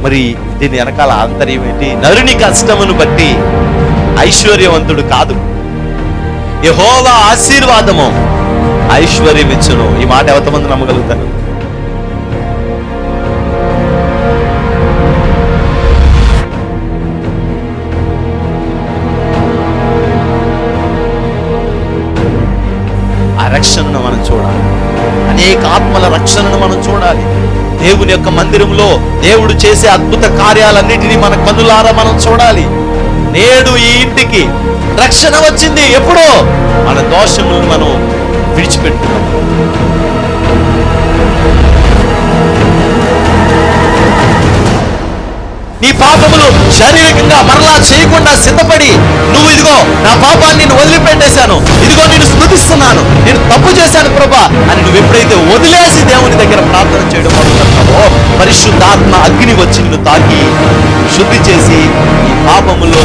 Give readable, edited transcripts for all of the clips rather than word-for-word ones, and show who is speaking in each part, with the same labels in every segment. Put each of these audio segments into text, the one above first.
Speaker 1: మరి దీని వెనకాల ఆంతర్యం ఏంటి? నరుని కష్టమును బట్టి ఐశ్వర్యవంతుడు కాదు, యెహోవా ఆశీర్వాదము ఐశ్వర్యం ఇచ్చును. ఈ మాట ఎంతమంది నమ్మగలుగుతారు? ఆ రక్షణను మనం చూడాలి, అనేక ఆత్మల రక్షణను మనం చూడాలి. దేవుని యొక్క మందిరంలో దేవుడు చేసే అద్భుత కార్యాలన్నిటినీ మన కన్నులారా మనం చూడాలి. నేడు ఈ ఇంటికి రక్షణ వచ్చింది. ఎప్పుడో మన దోషములను మనం విడిచిపెట్టుకున్నాం. నీ పాపములు శారీరకంగా మరలా చేయకుండా సిద్ధపడి, నువ్వు ఇదిగో నా పాపాన్ని నేను వదిలిపెట్టేశాను, ఇదిగో నేను స్తుతిస్తున్నాను, నేను తప్పు చేశాను ప్రభా అని నువ్వు ఎప్పుడైతే వదిలేసి దేవుని దగ్గర ప్రార్థన చేయడం మొదలుపెడతావో, పరిశుద్ధాత్మ అగ్ని వచ్చి నిన్ను తాకి శుద్ధి చేసి ఈ పాపములో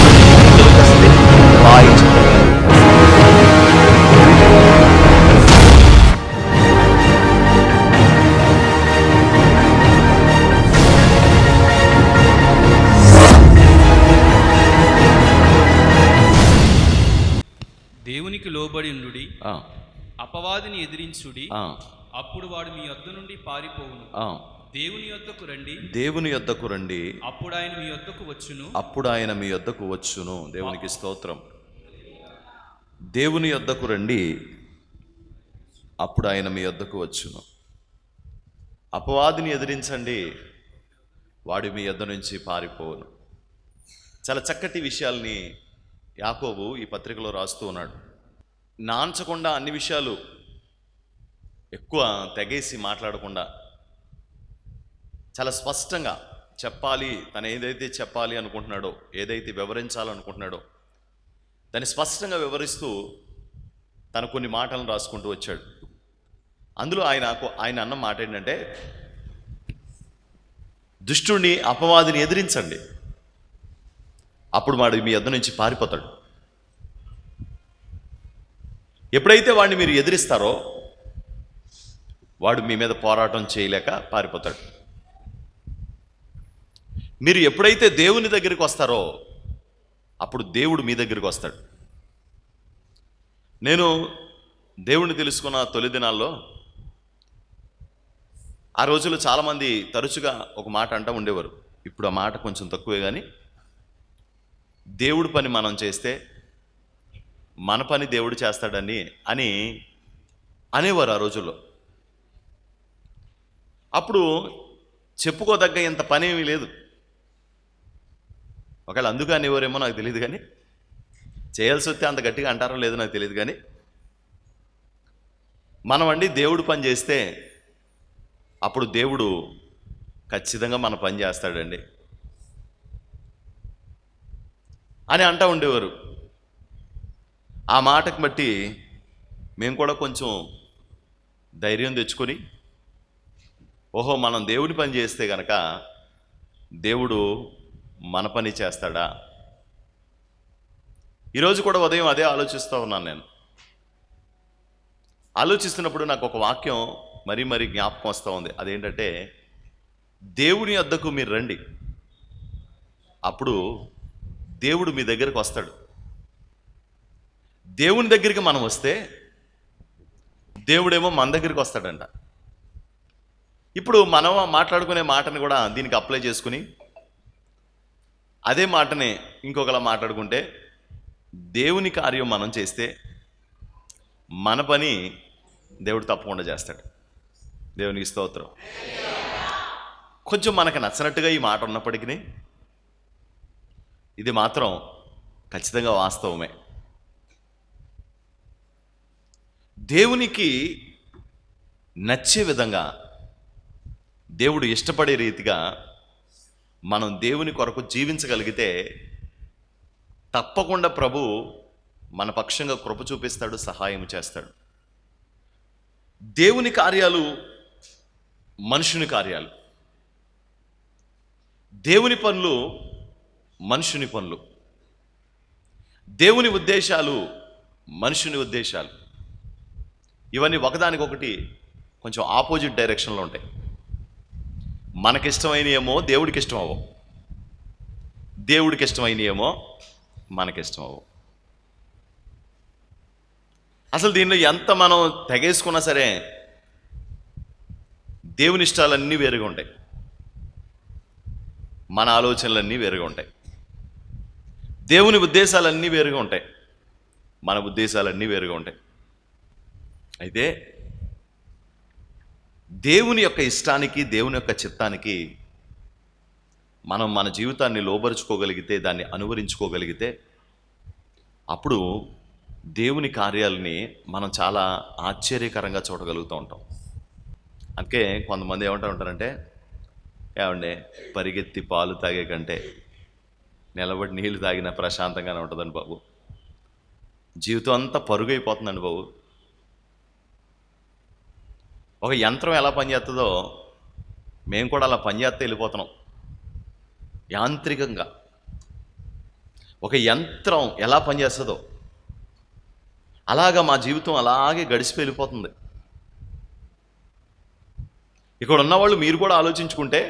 Speaker 2: దేవునికి లోబడి ఉండుడి, అపవాదిని ఎదిరించుడి, అప్పుడు వాడు మీ యొద్ద నుండి పారిపోవును. దేవుని యొద్దకు రండి,
Speaker 1: దేవుని యొద్దకు రండి,
Speaker 2: అప్పుడు ఆయన మీ యొద్దకు వచ్చును,
Speaker 1: అప్పుడు ఆయన మీ యొద్దకు వచ్చును. దేవునికి స్తోత్రం. దేవుని యొద్దకు రండి, అప్పుడు ఆయన మీ యొద్దకు వచ్చును. అపవాదిని ఎదిరించండి, వాడు మీ యొద్ద నుంచి పారిపోవును. చాలా చక్కటి విషయాల్ని యాకోబు ఈ పత్రికలో రాస్తూ ఉన్నాడు. నాంచకుండా అన్ని విషయాలు ఎక్కువ తెగేసి మాట్లాడకుండా చాలా స్పష్టంగా చెప్పాలి. తను ఏదైతే చెప్పాలి అనుకుంటున్నాడో, ఏదైతే వివరించాలనుకుంటున్నాడో దాన్ని స్పష్టంగా వివరిస్తూ తను కొన్ని మాటలను రాసుకుంటూ వచ్చాడు. అందులో ఆయన అన్న మాట ఏంటంటే, దుష్టుడిని అపవాదిని ఎదిరించండి, అప్పుడు వాడు మీ యొద్ద నుంచి పారిపోతాడు. ఎప్పుడైతే వాడిని మీరు ఎదిరిస్తారో వాడు మీ మీద పోరాటం చేయలేక పారిపోతాడు. మీరు ఎప్పుడైతే దేవుని దగ్గరికి వస్తారో అప్పుడు దేవుడు మీ దగ్గరికి వస్తాడు. నేను దేవుణ్ణి తెలుసుకున్న తొలి దినాల్లో ఆ రోజుల్లో చాలామంది తరచుగా ఒక మాట అంటూ ఉండేవారు. ఇప్పుడు ఆ మాట కొంచెం తక్కువే, కానీ దేవుడి పని మనం చేస్తే మన పని దేవుడు చేస్తాడని అనేవారు ఆ రోజుల్లో. అప్పుడు చెప్పుకోదగ్గ ఇంత పని ఏమీ లేదు. ఒకవేళ అందుకు అనేవారేమో నాకు తెలియదు, కానీ చేయాల్సి వస్తే అంత గట్టిగా అంటారో లేదో నాకు తెలియదు. కానీ మనం దేవుడు పని చేస్తే అప్పుడు దేవుడు ఖచ్చితంగా మన పని చేస్తాడండి అని అంటూ ఉండేవారు. ఆ మాటకు బట్టి మేము కూడా కొంచెం ధైర్యం తెచ్చుకొని, ఓహో మనం దేవుడి పని చేస్తే కనుక దేవుడు మన పని చేస్తాడా? ఈరోజు కూడా ఉదయం అదే ఆలోచిస్తూ ఉన్నాను. నేను ఆలోచిస్తున్నప్పుడు నాకు ఒక వాక్యం మరీ జ్ఞాపకం వస్తూ ఉంది. అదేంటంటే, దేవుని వద్దకు మీరు రండి, అప్పుడు దేవుడు మీ దగ్గరకు వస్తాడు. దేవుని దగ్గరికి మనం వస్తే దేవుడేమో మన దగ్గరికి వస్తాడంట. ఇప్పుడు మనం మాట్లాడుకునే మాటని కూడా దీనికి అప్లై చేసుకుని అదే మాటని ఇంకొకలా మాట్లాడుకుంటే, దేవుని కార్యం మనం చేస్తే మన పని దేవుడు తప్పకుండా చేస్తాడు. దేవునికి స్తోత్రం. కొంచెం మనకు నచ్చినట్టుగా ఈ మాట ఉన్నప్పటికీ ఇది మాత్రం ఖచ్చితంగా వాస్తవమే. దేవునికి నచ్చే విధంగా, దేవుడు ఇష్టపడే రీతిగా మనం దేవుని కొరకు జీవించగలిగితే తప్పకుండా ప్రభు మన పక్షంగా కృప చూపిస్తాడు, సహాయం చేస్తాడు. దేవుని కార్యాలు మనుషుని కార్యాలు, దేవుని పనులు మనుషుని పనులు, దేవుని ఉద్దేశాలు మనుషుని ఉద్దేశాలు. ఇవన్నీ ఒకదానికొకటి కొంచెం ఆపోజిట్ డైరెక్షన్లో ఉంటాయి. మనకిష్టమైనవి ఏమో దేవుడికి ఇష్టం అవ్వవు. దేవుడికి ఇష్టమైనయేమో మనకిష్టం అవ్వవు. అసలు దీనిలో ఎంత మనం తెగేసుకున్నా సరే దేవుని ఇష్టాలన్నీ వేరుగా ఉంటాయి, మన ఆలోచనలన్నీ వేరుగా ఉంటాయి, దేవుని ఉద్దేశాలన్నీ వేరుగా ఉంటాయి, మన ఉద్దేశాలన్నీ వేరుగా ఉంటాయి. అయితే దేవుని యొక్క ఇష్టానికి, దేవుని యొక్క చిత్తానికి మనం మన జీవితాన్ని లోబరుచుకోగలిగితే, దాన్ని అనువరించుకోగలిగితే, అప్పుడు దేవుని కార్యాలని మనం చాలా ఆశ్చర్యకరంగా చూడగలుగుతూ ఉంటాం. అందుకే కొంతమంది ఏమంటూ ఉంటారంటే, ఏమండే పరిగెత్తి పాలు తాగే కంటే నిలబడి నీళ్లు తాగిన ప్రశాంతంగానే ఉంటుందండి బాబు. జీవితం అంతా పరుగైపోతుందండి బాబు. ఒక యంత్రం ఎలా పనిచేస్తుందో మేము కూడా అలా పనిచేస్తే వెళ్ళిపోతున్నాం యాంత్రికంగా. ఒక యంత్రం ఎలా పనిచేస్తుందో అలాగా మా జీవితం అలాగే గడిచిపోయి వెళ్ళిపోతుంది. ఇక్కడ ఉన్నవాళ్ళు మీరు కూడా ఆలోచించుకుంటే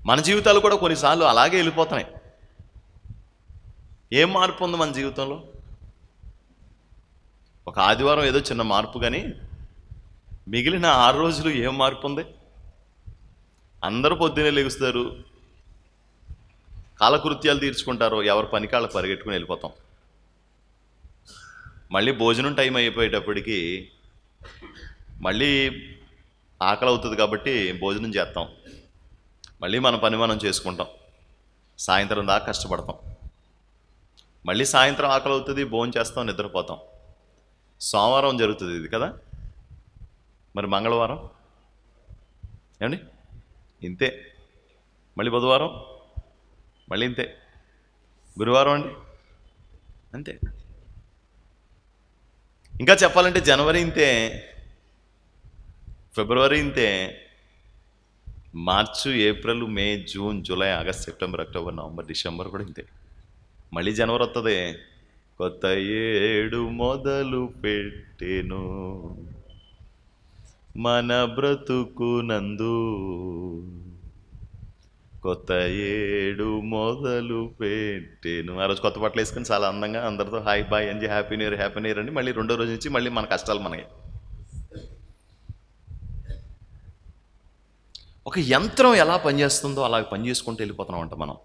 Speaker 1: మన జీవితాలు కూడా కొన్నిసార్లు అలాగే వెళ్ళిపోతున్నాయి. ఏం మార్పు ఉంది మన జీవితంలో? ఒక ఆదివారం ఏదో చిన్న మార్పు, కానీ మిగిలిన 6 రోజులు ఏం మార్పు ఉంది? అందరూ పొద్దున్నే లెగుస్తారు, కాలకృత్యాలు తీర్చుకుంటారు, ఎవరి పని కాళ్ళకు పరిగెట్టుకుని వెళ్ళిపోతాం. మళ్ళీ భోజనం టైం అయిపోయేటప్పటికి మళ్ళీ ఆకలి అవుతుంది కాబట్టి భోజనం చేస్తాం, మళ్ళీ మన పని మనం చేసుకుంటాం, సాయంత్రం దాకా కష్టపడతాం, మళ్ళీ సాయంత్రం ఆకలి అవుతుంది, భోజనం చేస్తాం, నిద్రపోతాం. సోమవారం జరుగుతుంది ఇది కదా, మరి మంగళవారం ఏమండి ఇంతే, మళ్ళీ బుధవారం మళ్ళీ ఇంతే, గురువారం అండి అంతే. ఇంకా చెప్పాలంటే జనవరి ఇంతే, ఫిబ్రవరి ఇంతే, March, April, May, June, July, August, September, October, November, December కూడా ఇంతే. మళ్ళీ జనవరి వస్తుంది, కొత్త ఏడు మొదలు పెట్టెను మన బ్రతుకునందు, కొత్త ఏడు మొదలు పెట్టెను. ఆ రోజు కొత్త బట్టలు వేసుకుని చాలా అందంగా అందరితో hi bye enjoy, happy new year, happy new year అండి. మళ్ళీ రెండో రోజు నుంచి మళ్ళీ మన కష్టాలు మనకి. ఒక యంత్రం ఎలా పనిచేస్తుందో అలా పనిచేసుకుంటూ వెళ్ళిపోతున్నాం అంట మనం.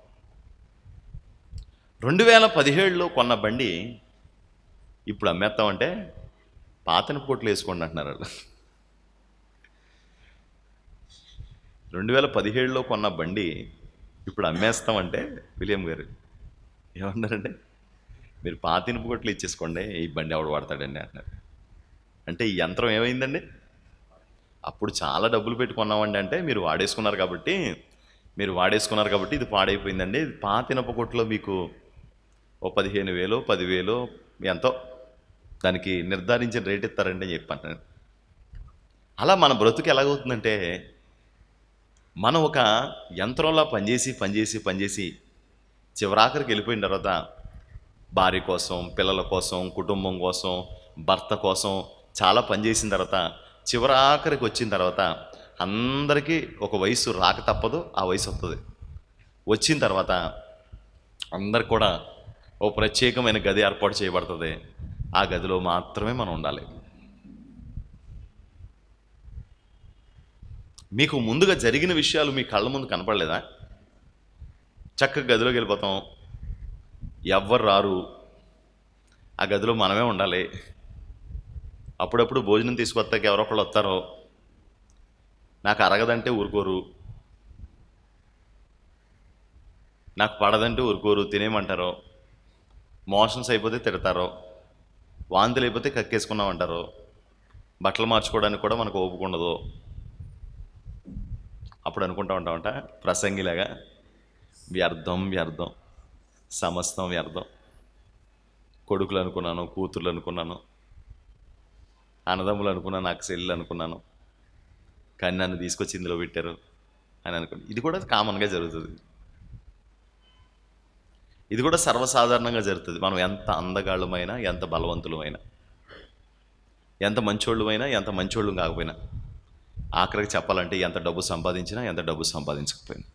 Speaker 1: 2017లో కొన్న బండి ఇప్పుడు అమ్మేస్తామంటే పాతన పోట్లు వేసుకోండి అంటున్నారు వాళ్ళు. 2017లో కొన్న బండి ఇప్పుడు అమ్మేస్తామంటే విలియం గారు ఏమన్నారంటే, మీరు పాతిన పోట్లు ఇచ్చేసుకోండి, ఈ బండి ఎవడు వాడతాడండి అంటున్నారు. అంటే ఈ యంత్రం ఏమైందండి? అప్పుడు చాలా డబ్బులు పెట్టుకున్నామండి, అంటే మీరు వాడేసుకున్నారు కాబట్టి ఇది పాడైపోయిందండి. పాతినప కొట్లో మీకు ఓ 15,000 10,000 ఎంతో దానికి నిర్ధారించిన రేట్ ఇస్తారండి అని చెప్పాను. అలా మన బ్రతుకు ఎలాగవుతుందంటే, మనం ఒక యంత్రంలా పనిచేసి చివరాఖరికి వెళ్ళిపోయిన తర్వాత భార్య కోసం, పిల్లల కోసం, కుటుంబం కోసం, భర్త కోసం చాలా పనిచేసిన తర్వాత చివరాఖరికి వచ్చిన తర్వాత అందరికీ ఒక వయసు రాక తప్పదు, ఆ వయసు వస్తుంది. వచ్చిన తర్వాత అందరికి కూడా ఓ ప్రత్యేకమైన గది ఏర్పాటు చేయబడుతుంది. ఆ గదిలో మాత్రమే మనం ఉండాలి. మీకు ముందుగా జరిగిన విషయాలు మీ కళ్ళ ముందు కనపడలేదా? చక్కగా గదిలోకి వెళ్ళిపోతాం, ఎవ్వరు రారు, ఆ గదిలో మనమే ఉండాలి. అప్పుడప్పుడు భోజనం తీసుకొస్తాక ఎవరో ఒకళ్ళు వస్తారో, నాకు అరగదంటే ఊరుకోరు, నాకు పడదంటే ఊరుకోరు, తినేయమంటారు, మోషన్స్ అయిపోతే తిడతారో, వాంతులు అయిపోతే కక్కేసుకున్నామంటారు, బట్టలు మార్చుకోవడానికి కూడా మనకు ఓపిక ఉండదు. అప్పుడు అనుకుంటా ఉంటామంట ప్రసంగిలాగా, వ్యర్థం సమస్తం వ్యర్థం. కొడుకులు అనుకున్నాను, కూతుర్లు అనుకున్నాను, అన్నదమ్ములు అనుకున్నాను, నాకు చెల్లెలు అనుకున్నాను, కానీ నన్ను తీసుకొచ్చి ఇందులో పెట్టారు అని అనుకున్నాను. ఇది కూడా కామన్గా జరుగుతుంది, ఇది కూడా సర్వసాధారణంగా జరుగుతుంది. మనం ఎంత అందగాళ్ళమైనా, ఎంత బలవంతులమైనా, ఎంత మంచోళ్ళమైనా, ఎంత మంచోళ్ళు కాకపోయినా, ఆఖరికి చెప్పాలంటే ఎంత డబ్బు సంపాదించినా, ఎంత డబ్బు సంపాదించకపోయినా,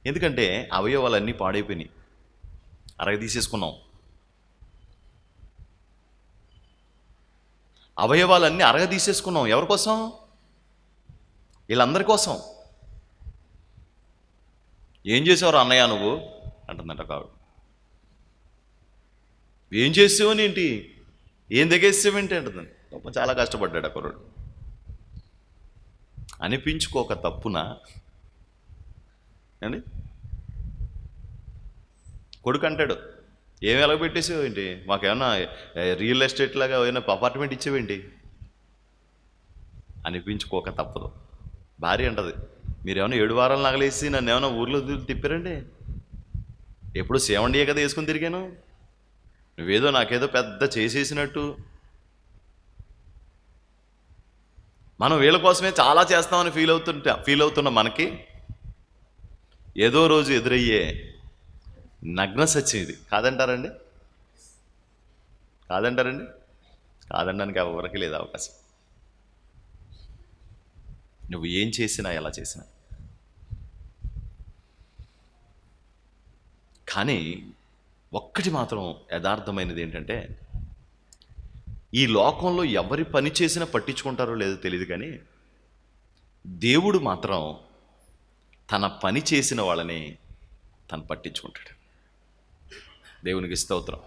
Speaker 1: ఎందుకంటే అవయవాలన్నీ పాడైపోయినాయి, అరగదీసేసుకున్నాం. అవయవాలన్నీ అరగదీసేసుకున్నాం. ఎవరి కోసం? వీళ్ళందరి కోసం. ఏం చేసావు అన్నయ్య నువ్వు అంటుందంట కాదు. ఏం చేసావని ఏంటి, ఏం దిగేసావేంటి అంటుందండి. పాపం చాలా కష్టపడ్డాడు ఆ కుర్రాడు. అనిపించుకోక తప్పున అండి కొడుకు అంటాడు, ఏం వెలగబెట్టేసావు ఏంటి, మాకేమన్నా రియల్ ఎస్టేట్ లాగా ఏమైనా అపార్ట్మెంట్ ఇచ్చేవేంటి. అనిపించుకోక తప్పదు. భార్య అంటది, మీరేమైనా 7 వారాలు నగలేసి నన్ను ఏమైనా ఊర్లో తిప్పారండి, ఎప్పుడు సేవండియే కదా వేసుకుని తిరిగాను, నువ్వేదో నాకేదో పెద్ద చేసేసినట్టు. మనం వీళ్ళ కోసమే చాలా చేస్తామని ఫీల్ అవుతున్న మనకి ఏదో రోజు ఎదురయ్యే నగ్న సత్యం ఇది. కాదంటారండి? కాదంటారండి? కాదనడానికి ఎవరికి లేదు అవకాశం. నువ్వు ఏం చేసినా ఎలా చేసినా. కానీ ఒక్కటి మాత్రం యథార్థమైనది ఏంటంటే, ఈ లోకంలో ఎవరి పని చేసినా పట్టించుకుంటారో లేదో తెలియదు, కానీ దేవుడు మాత్రం తన పని చేసిన వాళ్ళని తను పట్టించుకుంటాడు. దేవునికి స్తోత్రం.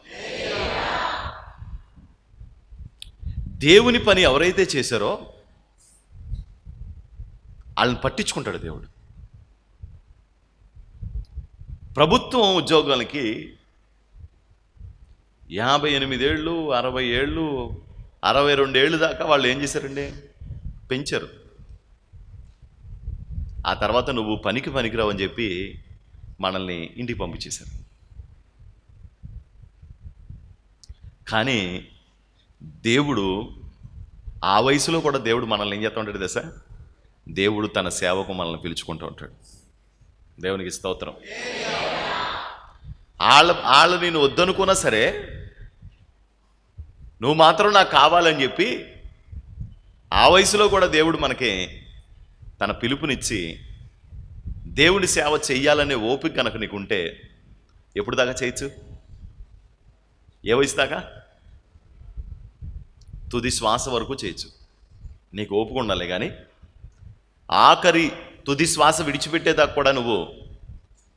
Speaker 1: దేవుని పని ఎవరైతే చేశారో వాళ్ళని పట్టించుకుంటాడు దేవుడు. ప్రభుత్వం ఉద్యోగాలకి 58 ఏళ్ళు, 60 ఏళ్ళు, 62 ఏళ్ళు దాకా వాళ్ళు ఏం చేశారండి, పెంచారు. ఆ తర్వాత నువ్వు పనికిరావు అని చెప్పి మనల్ని ఇంటికి పంపించేశారు. కానీ దేవుడు ఆ వయసులో కూడా దేవుడు మనల్ని ఏం చేస్తూ ఉంటాడు తెలుసా? దేవుడు తన సేవకు మనల్ని పిలుచుకుంటూ ఉంటాడు. దేవునికి స్తోత్రం. వాళ్ళు నేను వద్దనుకున్నా సరే, నువ్వు మాత్రం నాకు కావాలని చెప్పి ఆ వయసులో కూడా దేవుడు మనకి తన పిలుపునిచ్చి దేవుడి సేవ చెయ్యాలనే ఓపిక కనుక నీకుంటే ఎప్పుడు దాకా చేయొచ్చు? ఏ వయసు దాకా? తుది శ్వాస వరకు చేయొచ్చు. నీకు ఓపిక ఉండాలి. కానీ ఆఖరి తుది శ్వాస విడిచిపెట్టేదాకా కూడా నువ్వు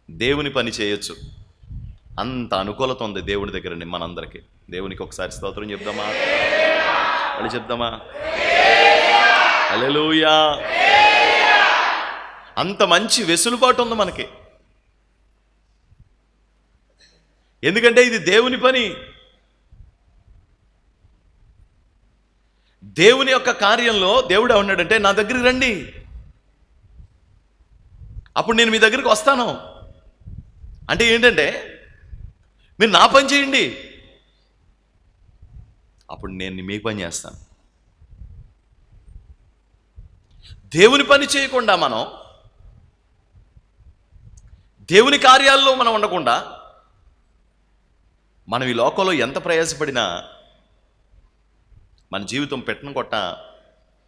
Speaker 1: దేవుని పని చేయొచ్చు. అంత అనుకూలత ఉంది దేవుని దగ్గర మనందరికీ. దేవునికి ఒకసారి స్తోత్రం చెప్దామా? వాళ్ళు చెప్దామా? హల్లెలూయా. అంత మంచి వెసులుబాటు ఉంది మనకి. ఎందుకంటే ఇది దేవుని పని. దేవుని యొక్క కార్యంలో దేవుడు ఏమన్నాడంటే, నా దగ్గరికి రండి, అప్పుడు నేను మీ దగ్గరికి వస్తాను. అంటే ఏంటంటే, మీరు నా పని చేయండి, అప్పుడు నేను మీ పని చేస్తాను. దేవుని పని చేయకుండా మనం, దేవుని కార్యాల్లో మనం ఉండకుండా, మనం ఈ లోకంలో ఎంత ప్రయాసపడినా మన జీవితం పెట్టను కొట్ట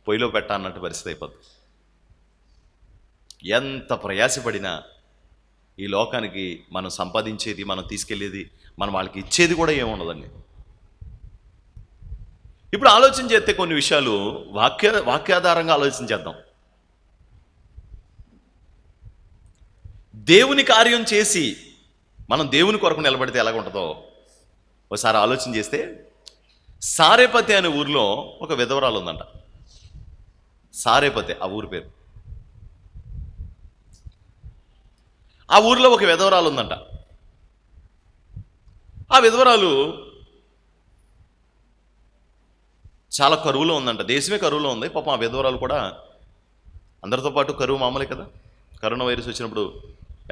Speaker 1: పొయ్యిలో పెట్ట అన్నట్టు పరిస్థితి అయిపోతుంది. ఎంత ప్రయాసపడినా ఈ లోకానికి మనం సంపాదించేది, మనం తీసుకెళ్ళేది, మనం వాళ్ళకి ఇచ్చేది కూడా ఏముండదండి. ఇప్పుడు ఆలోచన చేస్తే కొన్ని విషయాలు వాక్యాధారంగా ఆలోచన చేద్దాం. దేవుని కార్యం చేసి మనం దేవుని కొరకు నిలబడితే ఎలాగ ఉంటుందో ఒకసారి ఆలోచన చేస్తే, సారేపతి అనే ఊరిలో ఒక విధవరాలు ఉందంట. సారేపతి ఆ ఊరి పేరు. ఆ ఊరిలో ఒక విధవరాలు ఉందంట. ఆ విధవరాలు చాలా కరువులో ఉందంట. దేశమే కరువులో ఉంది. పాపం ఆ విధవరాలు కూడా అందరితో పాటు కరువు మామూలే కదా. కరోనా వైరస్ వచ్చినప్పుడు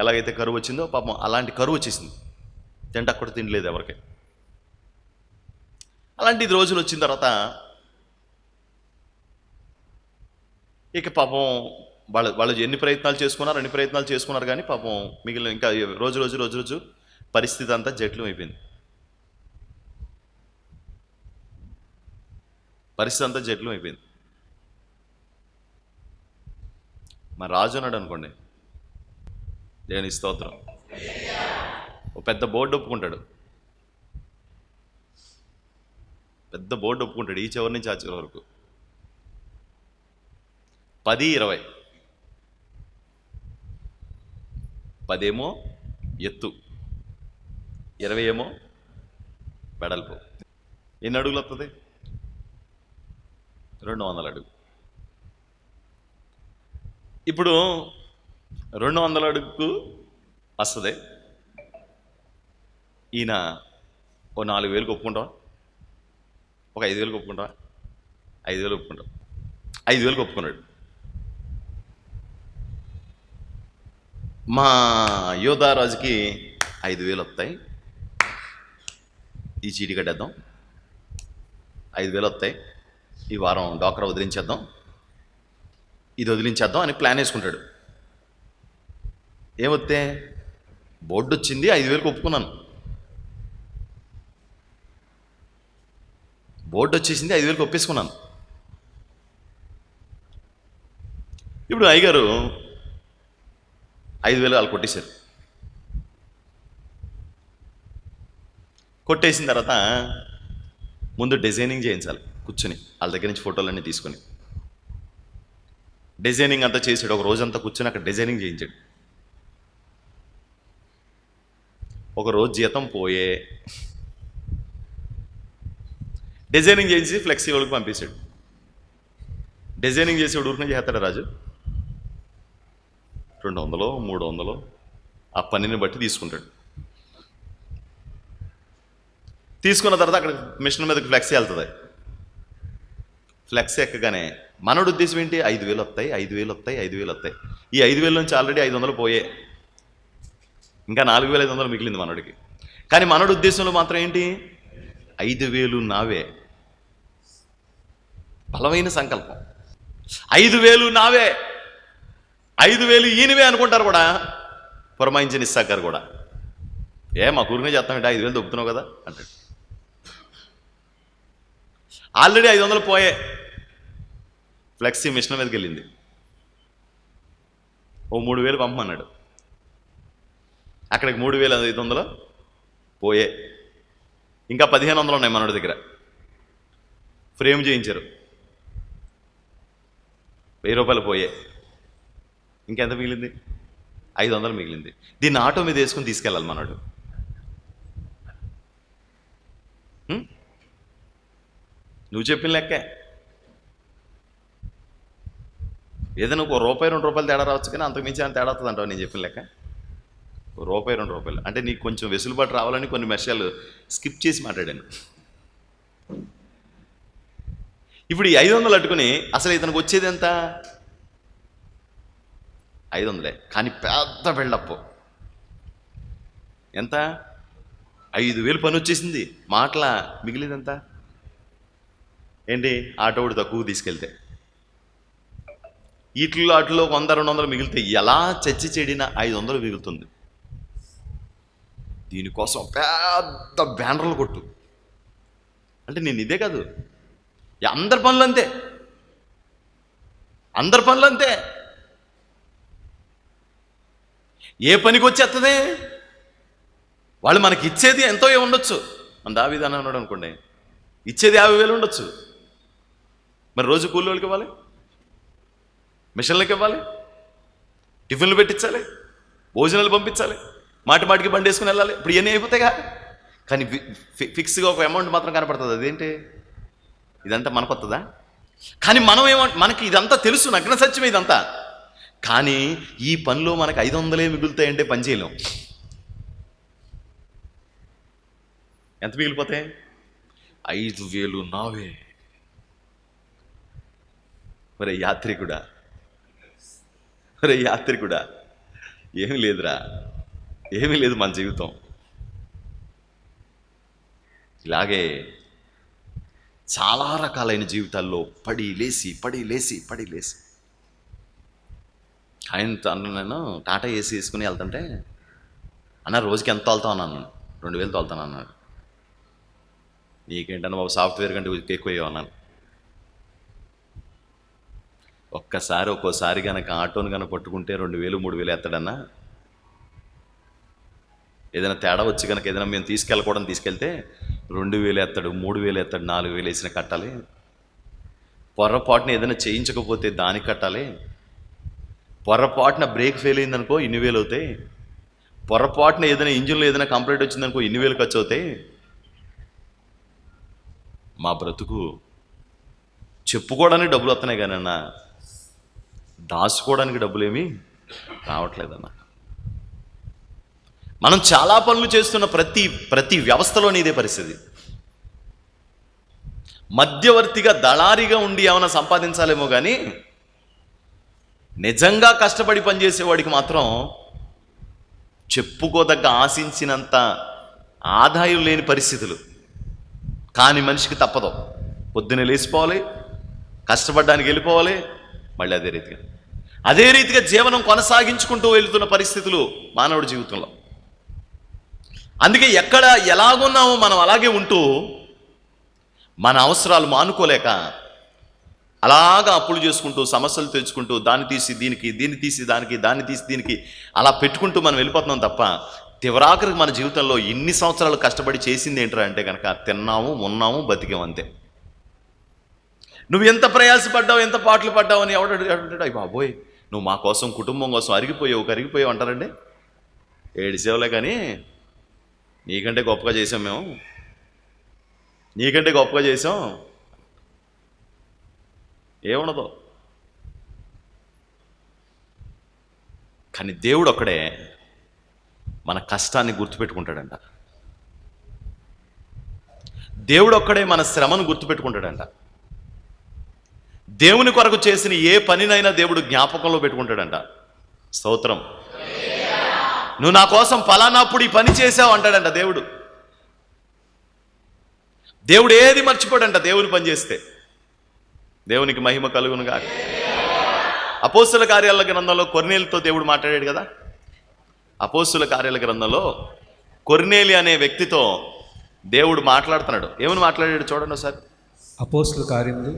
Speaker 1: ఎలాగైతే కరువు వచ్చిందో పాపం అలాంటి కరువు వచ్చేసింది. తింటే అక్కడ తినలేదు ఎవరికి. అలాంటి రోజులు వచ్చిన తర్వాత ఇక పాపం వాళ్ళు ఎన్ని ప్రయత్నాలు చేసుకున్నారు కానీ పాపం మిగిలిన ఇంకా రోజు పరిస్థితి అంతా జటిలం అయిపోయింది. మరి రాజు అన్నాడు అనుకోండి, దేవుని స్తోత్రం. ఒక పెద్ద బోర్డు ఒప్పుకుంటాడు, పెద్ద బోర్డు ఒప్పుకుంటాడు, ఈ చివరి నుంచి ఆ చివరి వరకు 10, 20. 10 ఏమో ఎత్తు, 20 ఏమో వెడల్పు. ఎన్ని అడుగులు వస్తుంది? 200 అడుగు. ఇప్పుడు 200 అడుగుకు వస్తుంది. ఈయన ఓ 4,000కి ఒప్పుకుంటావా? ఒక 5,000కి ఒప్పుకుంటావా? 5,000 ఒప్పుకుంటావు. 5,000కి ఒప్పుకున్నాడు. మా యోధారాజుకి 5,000 వస్తాయి, ఈ చీటీ కట్టేద్దాం. 5,000 వస్తాయి, ఈ వారం డాక్రా వదిలించేద్దాం, ఇది వదిలించేద్దాం అని ప్లాన్ వేసుకుంటాడు. ఏమొస్తే బోర్డు వచ్చింది, 5,000కి ఒప్పుకున్నాను. బోర్డు వచ్చేసింది, 5,000కి ఒప్పేసుకున్నాను. ఇప్పుడు అయ్యగారు 5,000 వాళ్ళు కొట్టేశారు. కొట్టేసిన తర్వాత ముందు డిజైనింగ్ చేయించాలి కూర్చొని, వాళ్ళ దగ్గర నుంచి ఫోటోలన్నీ తీసుకొని డిజైనింగ్ అంతా చేసాడు. ఒక రోజంతా కూర్చొని అక్కడ డిజైనింగ్ చేయించాడు. ఒక రోజు జీతం పోయే డిజైనింగ్ చేసి ఫ్లెక్సీ వాళ్ళకి పంపించాడు. డిజైనింగ్ చేసి ఊరికి చేస్తాడు రాజు. 200, 300 ఆ పనిని బట్టి తీసుకుంటాడు. తీసుకున్న తర్వాత అక్కడ మిషన్ మీదకి ఫ్లెక్సీ వెళ్తుంది. ఫ్లెక్సీ ఎక్కగానే మనోడు ఉద్దేశం ఏంటి? 5,000 వస్తాయి, 5,000 వస్తాయి, 5,000 వస్తాయి. ఈ 5,000 నుంచి ఆల్రెడీ 500 పోయే, ఇంకా 4,500 మిగిలింది మనోడికి. కానీ మనోడి ఉద్దేశంలో మాత్రం ఏంటి? 5,000 నావే. బలమైన సంకల్పం. 5,000 నావే, 5,000 ఈయనవే అనుకుంటారు కూడా. పురమాయించిన ఇస్సాక్ గారు కూడా, మా ఊరినే చేస్తామంటే 5,000 దొబ్బుతున్నావు కదా అంటాడు. ఆల్రెడీ 500 పోయే, ఫ్లెక్సీ మిషన్ మీదకి వెళ్ళింది. ఓ 3,000 పంపమన్నాడు. అక్కడికి 3,500 పోయే, ఇంకా 1,500 ఉన్నాయి మనోడి దగ్గర. ఫ్రేమ్ చేయించారు, 1,000 రూపాయలు పోయే. ఇంకెంత మిగిలింది? 500 మిగిలింది. దీన్ని ఆటో మీద వేసుకుని తీసుకెళ్ళాలి మనోడు. నువ్వు చెప్పిన లెక్కే. ఏదైనా ఒక రూపాయి 2 రూపాయలు తేడా రావచ్చు, కానీ అంతకుమించి అంత తేడా వస్తుంది అంటావు. నేను చెప్పిన లెక్క రూపాయి 2 రూపాయలు అంటే నీకు కొంచెం వెసులుబాటు రావాలని కొన్ని విషయాలు స్కిప్ చేసి మాట్లాడాను. ఇప్పుడు ఈ 500 అట్టుకుని అసలు ఇతనికి వచ్చేది ఎంత? 500. కానీ పెద్ద బిల్డప్. ఎంత? 5,000 పని వచ్చేసింది. మాటల మిగిలింది ఎంత? ఏంటి? ఆటోడు తక్కువ తీసుకెళ్తే వీటిల్లో అట్లో 100-200 మిగిలితే ఎలా చచ్చి చెడిన 500 మిగులుతుంది. దీనికోసం పెద్ద బ్యానర్లు కొట్టు. అంటే నేను ఇదే కాదు, అందరి పనులు అంతే, అందరి పనులు అంతే. ఏ పనికి వచ్చేస్తుంది? వాళ్ళు మనకి ఇచ్చేది ఎంతో ఉండొచ్చు. మన దావీదు అన్నాడు అనుకోండి, ఇచ్చేది 50,000 ఉండొచ్చు. మరి రోజు కూలి వాళ్ళకి ఇవ్వాలి, మిషన్లకి ఇవ్వాలి, టిఫిన్లు పెట్టించాలి, భోజనాలు పంపించాలి, మాటి మాటికి బండి వేసుకుని వెళ్ళాలి. ఇప్పుడు ఇవన్నీ అయిపోతాయిగా. కానీ ఫిక్స్గా ఒక అమౌంట్ మాత్రం కనపడుతుంది. అదేంటి? ఇదంతా మనకు వస్తుందా? కానీ మనం మనకి ఇదంతా తెలుసు, నగ్న సత్యమే ఇదంతా. కానీ ఈ పనిలో మనకు 500 మిగులుతాయంటే పని చేయలేం. ఎంత మిగిలిపోతాయి? 5,000 నావే. ఒరే యాత్రికుడా, ఒరే యాత్రికుడా, ఏమీ లేదురా, ఏమీ లేదు మన జీవితం. ఇలాగే చాలా రకాలైన జీవితాల్లో పడి లేసి ఆయనతో నేను టాటా ఏసీ వేసుకుని వెళ్తుంటే, అన్న రోజుకి ఎంత తోలుతావు అన్నాను. 2,000 తోలుతాను అన్నాడు. నీకేంటన్నా బాబు, సాఫ్ట్వేర్ కంటే ఎక్కువ అన్నాను. ఒక్కోసారి కనుక ఆటోని కనుక పట్టుకుంటే 2,000-3,000 ఎత్తాడన్నా. ఏదైనా తేడా వచ్చి కనుక ఏదైనా మేము తీసుకెళ్తే 2,000 ఎత్తాడు, 3,000 ఎత్తాడు, 4,000 వేసిన కట్టాలి. పొరపాటున ఏదైనా చేయించకపోతే దానికి కట్టాలి. పొరపాటున బ్రేక్ ఫెయిల్ అయిందనుకో 2,000 అవుతాయి. పొరపాటున ఏదైనా ఇంజిన్లో ఏదైనా కంప్లైంట్ వచ్చిందనుకో 2,000 ఖర్చు అవుతాయి. మా బ్రతుకు చెప్పుకోవడానికి డబ్బులు వస్తున్నాయి కానీ అన్న, దాచుకోవడానికి డబ్బులేమీ రావట్లేదన్న. మనం చాలా పనులు చేస్తున్న ప్రతి వ్యవస్థలోని ఇదే పరిస్థితి. మధ్యవర్తిగా దళారిగా ఉండి ఏమైనా సంపాదించాలేమో కానీ నిజంగా కష్టపడి పనిచేసేవాడికి మాత్రం చెప్పుకోదగ్గ ఆశించినంత ఆదాయం లేని పరిస్థితులు. కానీ మనిషికి తప్పదు, పొద్దున్నే లేచిపోవాలి, కష్టపడడానికి వెళ్ళిపోవాలి, మళ్ళీ అదే రీతిగా జీవనం కొనసాగించుకుంటూ వెళ్తున్న పరిస్థితులు మానవుడి జీవితంలో. అందుకే ఎక్కడ ఎలాగున్నామో మనం అలాగే ఉంటూ మన అవసరాలు మానుకోలేక అలాగా అప్పులు చేసుకుంటూ, సమస్యలు తెచ్చుకుంటూ, దాన్ని తీసి దీనికి, దీన్ని తీసి దానికి, దాన్ని తీసి దీనికి అలా పెట్టుకుంటూ మనం వెళ్ళిపోతున్నాం తప్ప చివరాఖరికి మన జీవితంలో ఇన్ని సంవత్సరాలు కష్టపడి చేసింది ఏంటరా అంటే కనుక తిన్నాము, ఉన్నాము, బతికాము అంతే. నువ్వు ఎంత ప్రయాసపడ్డావు, ఎంత పాటలు పడ్డావు అని ఎవడంటాడు, అయ్యి బాబోయ్ నువ్వు మా కోసం, కుటుంబం కోసం కరిగిపోయావు అంటారండి. ఏడిసేవలే కానీ నీకంటే గొప్పగా చేసాం మేము, నీకంటే గొప్పగా చేసాం ఏముండదు. కానీ దేవుడు ఒక్కడే మన కష్టాన్ని గుర్తుపెట్టుకుంటాడంట. దేవుడు ఒక్కడే మన శ్రమను గుర్తుపెట్టుకుంటాడంట. దేవుని కొరకు చేసిన ఏ పనినైనా దేవుడు జ్ఞాపకంలో పెట్టుకుంటాడంట. స్తోత్రం. నువ్వు నా కోసం ఫలానాప్పుడు ఈ పని చేసావు అంటాడంట దేవుడు. దేవుడు ఏది మర్చిపోడంట దేవుని పని చేస్తే. దేవునికి మహిమ కలుగును గాక. అపోస్తుల కార్యాల గ్రంథంలో కొర్నేలితో దేవుడు మాట్లాడాడు కదా. అపోస్తుల కార్యాల గ్రంథంలో కొర్నేలి అనే వ్యక్తితో దేవుడు మాట్లాడుతున్నాడు. ఏమని మాట్లాడాడు చూడండి ఒకసారి.
Speaker 2: అపోస్తుల కార్యములు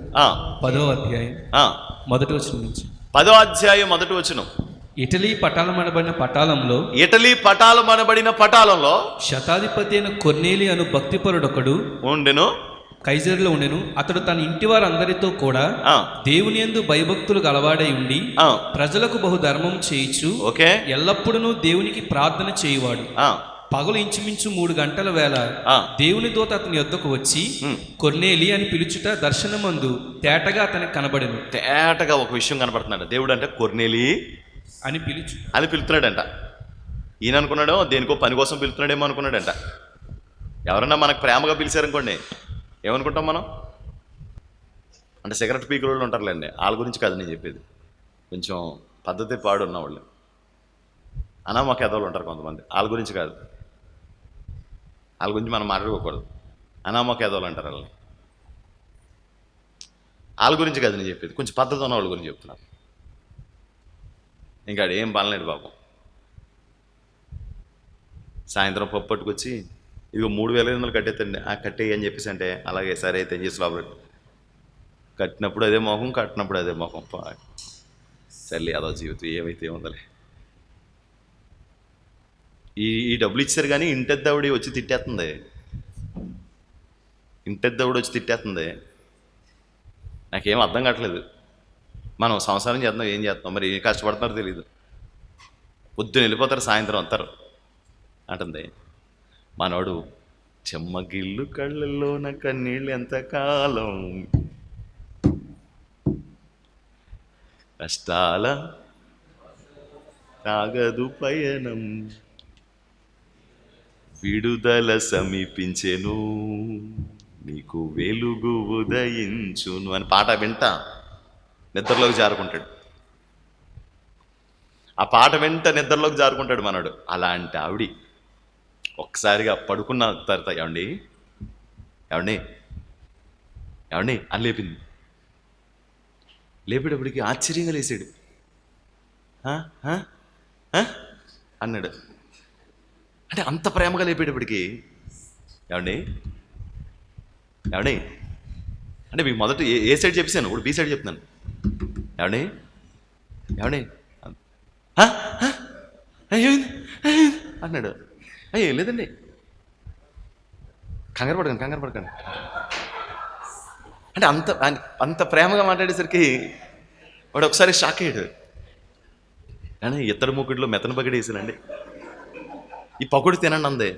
Speaker 2: 10వ అధ్యాయం మొదటి వచనం నుంచి.
Speaker 1: 10వ అధ్యాయం మొదటి వచనం.
Speaker 2: ఇటలీ పటాలమనబడిన పటాలంలో శతాధిపతి అయిన కొర్నేలి అను భక్తిపరుడొకడు ఉండెను, కైజరులో ఉండెను. అతడు తన ఇంటి వారందరితో కూడా దేవుని యందు భయభక్తులు గలవాడై ఉండి ప్రజలకు బహుధర్మం చేయిచు ఎల్లప్పుడూ దేవునికి ప్రార్థన చేయువాడు. పగలు ఇంచుమించు 3 గంటల వేళ దేవుని దూత అతని యొద్దకు వచ్చి కొర్నేలి అని పిలుచుట దర్శనమందు తేటగా అతనికి కనబడెను.
Speaker 1: తేటగా ఒక విషయం కనబడుతున్నాడు. దేవుడు అంటే కొర్నేలి అని పిలుతున్నాడంట. ఈయన అనుకున్నాడో దేనికో పని కోసం పిలుతున్నాడేమో అనుకున్నాడంట. ఎవరన్నా మనకు ప్రేమగా పిలిచారనుకోండి ఏమనుకుంటాం మనం అంటే సిగరెట్ పీకుల వాళ్ళు ఉంటారులేండి, వాళ్ళ గురించి కాదు నేను చెప్పేది. కొంచెం పద్ధతి పాడు ఉన్నవాళ్ళు, అనామక ఎదవలు ఉంటారు కొంతమంది, వాళ్ళ గురించి కాదు. వాళ్ళ గురించి మనం మాట్లాడుకోకూడదు. అనామక ఎదవలు అంటారు వాళ్ళని. వాళ్ళ గురించి కాదు నేను చెప్పేది, కొంచెం పద్ధతి ఉన్న వాళ్ళ గురించి చెప్తున్నాను. ఇంకా ఏం పనలేదు పాపం. సాయంత్రం పప్పు పట్టుకొచ్చి ఇదిగో 3,500 కట్టేతండి, కట్టేయి అని చెప్పేసి అంటే అలాగే సరే అయితే ఏం చేసి లోపల కట్టినప్పుడు అదే మొహం, కట్టినప్పుడు అదే మొహం. సర్లే అదో జీవితం, ఏమైతే ఉందలే. ఈ డబ్బులు ఇచ్చారు కానీ ఇంటెద్దవిడి వచ్చి తిట్టేస్తుంది. నాకేం అర్థం కావట్లేదు. మనం సంసారం చేస్తున్నాం, ఏం చేస్తున్నాం, మరి ఏం కష్టపడుతున్నారో తెలియదు. పొద్దున వెళ్ళిపోతారు, సాయంత్రం వస్తారు అంటుంది. మనోడు చెమ్మగిల్లు కళ్ళల్లోన కన్నీళ్ళు ఎంతకాలం, కష్టాల సాగదు పయనం, విడుదల సమీపించెను, నీకు వెలుగు ఉదయించును అని పాట వింటా నిద్రలోకి జారుకుంటాడు. ఆ పాట వెంట నిద్రలోకి జారుకుంటాడు మనోడు. అలాంటి ఆవిడ ఒక్కసారిగా పడుకున్న తర్వాత ఏమండి అని లేపింది. లేపేటప్పటికి ఆశ్చర్యంగా లేచాడు. అన్నాడు. అంటే అంత ప్రేమగా లేపేటప్పటికి ఏమండి అంటే మీకు మొదట ఏ సైడ్ చెప్పేసాను, ఇప్పుడు బి సైడ్ చెప్తున్నాను. ఏమండి అన్నాడు. అయ్యే లేదండి, కంగారు పడకండి. అంటే అంత ప్రేమగా మాట్లాడేసరికి వాడు ఒకసారి షాక్ అయ్యాడు. కానీ ఇద్దరు ముగ్గుడిలో మెతన బగడి వేసానండి. ఈ పకోడి తినండి అందే.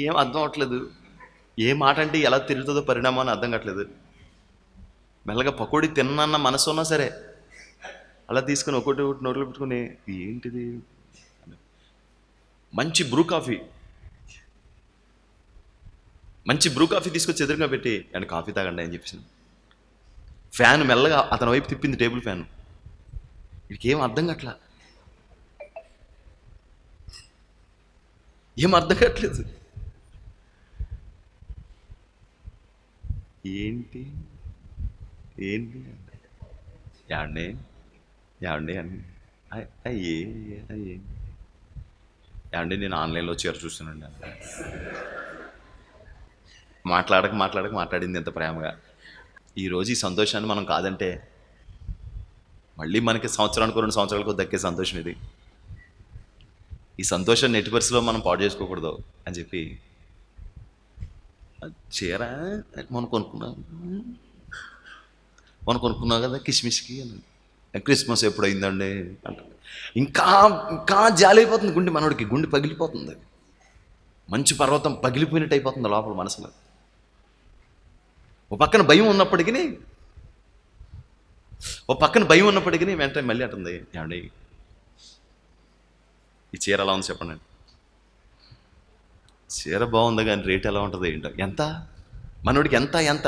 Speaker 1: ఏం అర్థం అవట్లేదు, ఏ మాట అంటే ఎలా తిరుగుతుందో పరిణామం అర్థం కావట్లేదు. మెల్లగా పకోడి తిన్నన్న మనసు ఉన్నా సరే అలా తీసుకుని ఒకటి నోట్లో పెట్టుకుని ఏంటిది, మంచి బ్రూ కాఫీ తీసుకొచ్చి ఎదురుగా పెట్టి అండ్ కాఫీ తాగండి అని చెప్పేసి ఫ్యాన్ మెల్లగా అతని వైపు తిప్పింది, టేబుల్ ఫ్యాన్. వీడికి ఏం అర్థం కావట్లేదు. ఏంటి ఏమండి అని ఏమండి నేను ఆన్లైన్లో చీర చూస్తానండి. మాట్లాడింది ఎంత ప్రేమగా. ఈరోజు ఈ సంతోషాన్ని మనం కాదంటే మళ్ళీ మనకి సంవత్సరానికి 2 సంవత్సరాలకు దక్కే సంతోషం ఇది. ఈ సంతోషాన్ని ఎట్టి పరిస్థితిలో మనం పాడు చేసుకోకూడదు అని చెప్పి చీర మనం కొనుక్కున్నావు కదా కిస్మిస్కి అని. క్రిస్మస్ ఎప్పుడైందండి అంట. ఇంకా జాలి అయిపోతుంది గుండె, మనోడికి గుండె పగిలిపోతుంది. మంచు పర్వతం పగిలిపోయినట్టు అయిపోతుంది లోపల మనసులో. ఓ పక్కన భయం ఉన్నప్పటికీ వెంటనే మళ్ళీ అంటుంది, ఏమండి ఈ చీర ఎలా ఉంది చెప్పండి. చీర బాగుంది కానీ రేట్ ఎలా ఉంటుంది ఏంటో. ఎంత మనోడికి ఎంత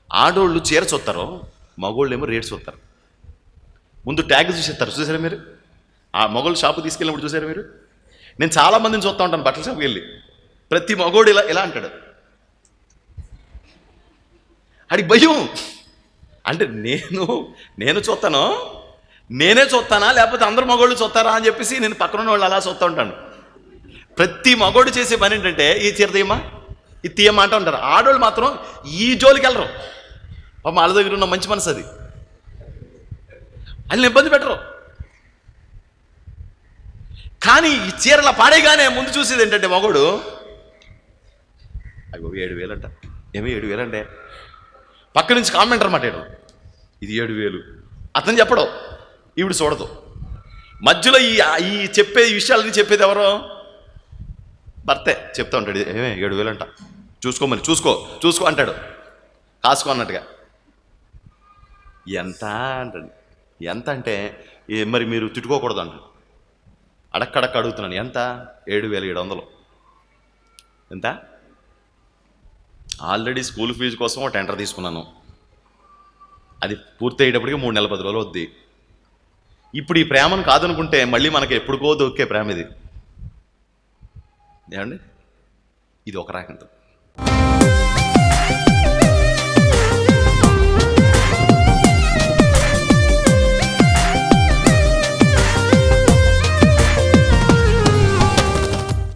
Speaker 1: ఆడోళ్ళు చీర చూస్తారు, మగోళ్ళు ఏమో రేట్ చూస్తారు. ముందు ట్యాగ్ చూసారా మీరు? ఆ మగోళ్ళు షాపు తీసుకెళ్ళినప్పుడు చూసారా మీరు? నేను చాలామందిని చూస్తూ ఉంటాను బట్టల షాపుకి వెళ్ళి. ప్రతి మగోడు ఇలా అంటాడు. అడిగి భయం అంటే నేను చూస్తాను, నేనే చూస్తానా లేకపోతే అందరు మగోళ్ళు చూస్తారా అని చెప్పేసి నేను పక్కన ఉన్న వాళ్ళు అలా చూస్తూ ఉంటాను. ప్రతి మగోడు చేసే పని ఏంటంటే ఈ చీర తీయమ్మా, ఇది తీయమ్మా అంటూ ఉంటారు. ఆడోళ్ళు మాత్రం ఈ జోలికి వెళ్ళరు. పాపం వాళ్ళ దగ్గర ఉన్న మంచి మనసు అది, వాళ్ళని ఇబ్బంది పెట్టరు. కానీ ఈ చీరలా పాడేగానే ముందు చూసేది ఏంటంటే మగోడు అగో 7,000 అంట. ఏమో 7,000 అంటే పక్క నుంచి కామెంట్ అనమాట. ఇది 7,000 అతను చెప్పడం, ఈవిడ చూడదు. మధ్యలో ఈ చెప్పే విషయాలని చెప్పేది ఎవరో? భర్తే చెప్తా ఉంటాడు. ఏమే 7,000 అంట, చూసుకోమని చూసుకో అంటాడు, కాసుకో అన్నట్టుగా. ఎంత అంటాడు. ఎంత అంటే మరి మీరు తిట్టుకోకూడదు అంటాడు. అడక్కడక్క అడుగుతున్నాను, ఎంత? 7,700. ఎంత? ఆల్రెడీ స్కూల్ ఫీజు కోసం ఒక టెండర్ తీసుకున్నాను, అది పూర్తి అయ్యేటప్పటికి 3 నెలల 10 రోజులు వద్ది. ఇప్పుడు ఈ ప్రేమను కాదనుకుంటే మళ్ళీ మనకి ఎప్పుడుకో దొక్కే ప్రేమ ఇది. ఏమండి? ఇది ఒక రకంతో.